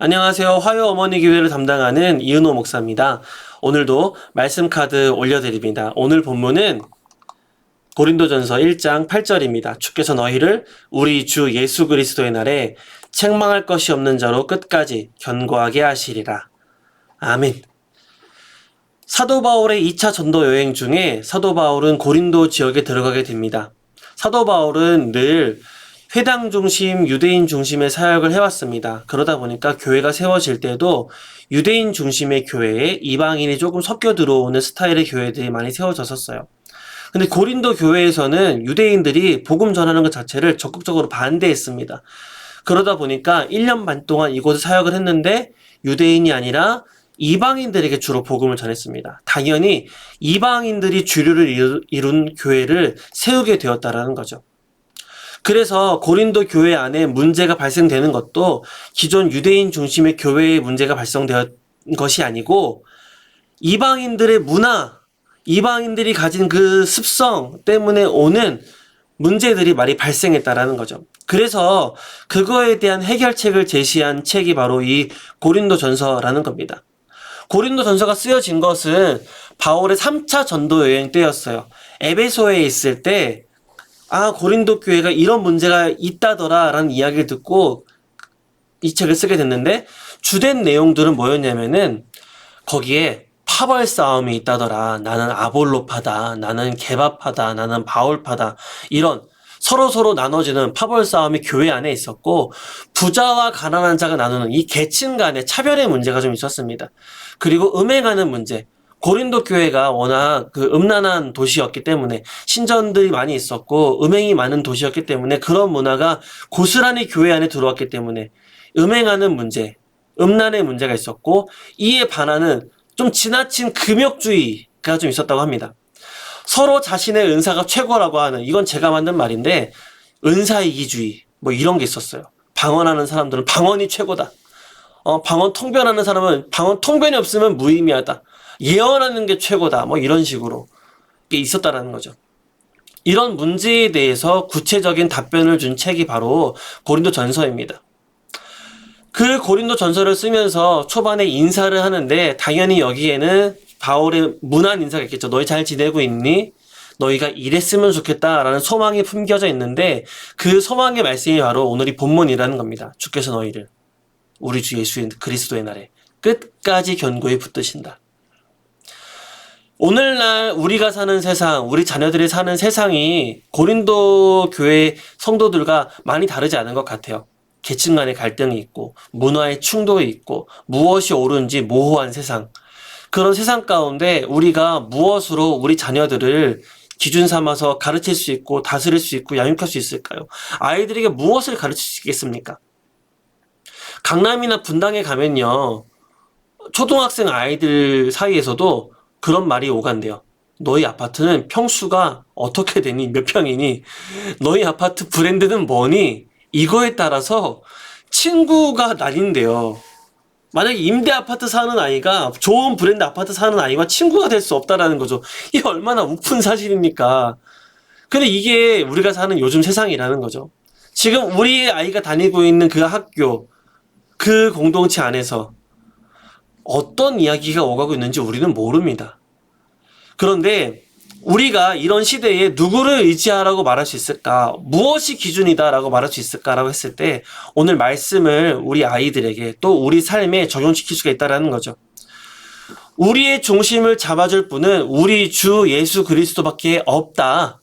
안녕하세요. 화요 어머니 교회를 담당하는 이은호 목사입니다. 오늘도 말씀 카드 올려드립니다. 오늘 본문은 고린도전서 1장 8절입니다. 주께서 너희를 우리 주 예수 그리스도의 날에 책망할 것이 없는 자로 끝까지 견고하게 하시리라. 아멘. 사도 바울의 2차 전도 여행 중에 사도 바울은 고린도 지역에 들어가게 됩니다. 사도 바울은 늘 회당 중심, 유대인 중심의 사역을 해왔습니다. 그러다 보니까 교회가 세워질 때도 유대인 중심의 교회에 이방인이 조금 섞여 들어오는 스타일의 교회들이 많이 세워졌었어요. 근데 고린도 교회에서는 유대인들이 복음 전하는 것 자체를 적극적으로 반대했습니다. 그러다 보니까 1년 반 동안 이곳에 사역을 했는데 유대인이 아니라 이방인들에게 주로 복음을 전했습니다. 당연히 이방인들이 주류를 이룬 교회를 세우게 되었다라는 거죠. 그래서 고린도 교회 안에 문제가 발생되는 것도 기존 유대인 중심의 교회의 문제가 발생된 것이 아니고 이방인들의 문화, 이방인들이 가진 그 습성 때문에 오는 문제들이 많이 발생했다라는 거죠. 그래서 그거에 대한 해결책을 제시한 책이 바로 이 고린도전서라는 겁니다. 고린도전서가 쓰여진 것은 바울의 3차 전도 여행 때였어요. 에베소에 있을 때 고린도 교회가 이런 문제가 있다더라 라는 이야기를 듣고 이 책을 쓰게 됐는데 주된 내용들은 뭐였냐면은 거기에 파벌 싸움이 있다더라. 나는 아볼로파다. 나는 게바파다. 나는 바울파다. 이런 서로 나눠지는 파벌 싸움이 교회 안에 있었고 부자와 가난한 자가 나누는 이 계층 간의 차별의 문제가 좀 있었습니다. 그리고 음행하는 문제. 고린도 교회가 워낙 음란한 도시였기 때문에 신전들이 많이 있었고 음행이 많은 도시였기 때문에 그런 문화가 고스란히 교회 안에 들어왔기 때문에 음행하는 문제, 음란의 문제가 있었고 이에 반하는 좀 지나친 금욕주의가 좀 있었다고 합니다. 서로 자신의 은사가 최고라고 하는 이건 제가 만든 말인데 은사이기주의 뭐 이런 게 있었어요. 방언하는 사람들은 방언이 최고다. 방언 통변하는 사람은 방언 통변이 없으면 무의미하다. 예언하는 게 최고다. 뭐 이런 식으로 있었다라는 거죠. 이런 문제에 대해서 구체적인 답변을 준 책이 바로 고린도전서입니다. 그 고린도전서를 쓰면서 초반에 인사를 하는데 당연히 여기에는 바울의 문안 인사가 있겠죠. 너희 잘 지내고 있니? 너희가 이랬으면 좋겠다라는 소망이 품겨져 있는데 그 소망의 말씀이 바로 오늘이 본문이라는 겁니다. 주께서 너희를 우리 주 예수 그리스도의 날에 끝까지 견고히 붙드신다. 오늘날 우리가 사는 세상, 우리 자녀들이 사는 세상이 고린도 교회 성도들과 많이 다르지 않은 것 같아요. 계층 간의 갈등이 있고 문화의 충돌이 있고 무엇이 옳은지 모호한 세상. 그런 세상 가운데 우리가 무엇으로 우리 자녀들을 기준 삼아서 가르칠 수 있고 다스릴 수 있고 양육할 수 있을까요? 아이들에게 무엇을 가르칠 수 있겠습니까? 강남이나 분당에 가면요. 초등학생 아이들 사이에서도 그런 말이 오간대요. 너희 아파트는 평수가 어떻게 되니? 몇 평이니? 너희 아파트 브랜드는 뭐니? 이거에 따라서 친구가 나뉜대요. 만약에 임대 아파트 사는 아이가 좋은 브랜드 아파트 사는 아이와 친구가 될 수 없다라는 거죠. 이게 얼마나 우픈 사실입니까? 근데 이게 우리가 사는 요즘 세상이라는 거죠. 지금 우리 아이가 다니고 있는 그 학교, 그 공동체 안에서 어떤 이야기가 오가고 있는지 우리는 모릅니다. 그런데 우리가 이런 시대에 누구를 의지하라고 말할 수 있을까? 무엇이 기준이다라고 말할 수 있을까라고 했을 때 오늘 말씀을 우리 아이들에게 또 우리 삶에 적용시킬 수가 있다는 거죠. 우리의 중심을 잡아줄 분은 우리 주 예수 그리스도밖에 없다.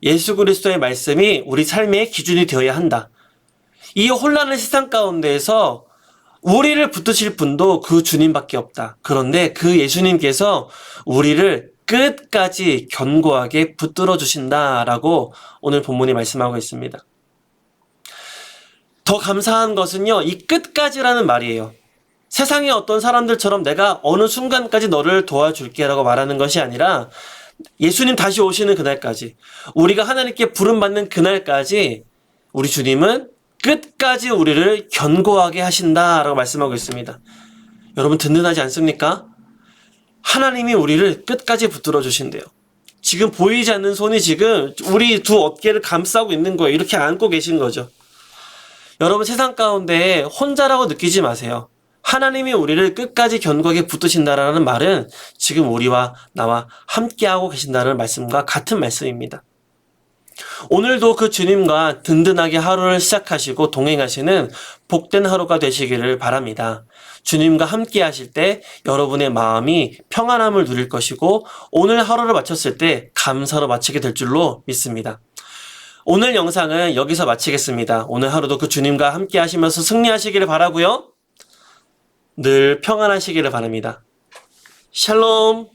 예수 그리스도의 말씀이 우리 삶의 기준이 되어야 한다. 이 혼란의 세상 가운데에서 우리를 붙드실 분도 그 주님밖에 없다. 그런데 그 예수님께서 우리를 끝까지 견고하게 붙들어 주신다라고 오늘 본문이 말씀하고 있습니다. 더 감사한 것은요, 이 끝까지라는 말이에요. 세상의 어떤 사람들처럼 내가 어느 순간까지 너를 도와줄게라고 말하는 것이 아니라 예수님 다시 오시는 그날까지, 우리가 하나님께 부름받는 그날까지 우리 주님은 끝까지 우리를 견고하게 하신다라고 말씀하고 있습니다. 여러분 든든하지 않습니까? 하나님이 우리를 끝까지 붙들어 주신대요. 지금 보이지 않는 손이 지금 우리 두 어깨를 감싸고 있는 거예요. 이렇게 안고 계신 거죠. 여러분 세상 가운데 혼자라고 느끼지 마세요. 하나님이 우리를 끝까지 견고하게 붙드신다라는 말은 지금 우리와 나와 함께하고 계신다는 말씀과 같은 말씀입니다. 오늘도 그 주님과 든든하게 하루를 시작하시고 동행하시는 복된 하루가 되시기를 바랍니다. 주님과 함께 하실 때 여러분의 마음이 평안함을 누릴 것이고 오늘 하루를 마쳤을 때 감사로 마치게 될 줄로 믿습니다. 오늘 영상은 여기서 마치겠습니다. 오늘 하루도 그 주님과 함께 하시면서 승리하시기를 바라고요. 늘 평안하시기를 바랍니다. 샬롬.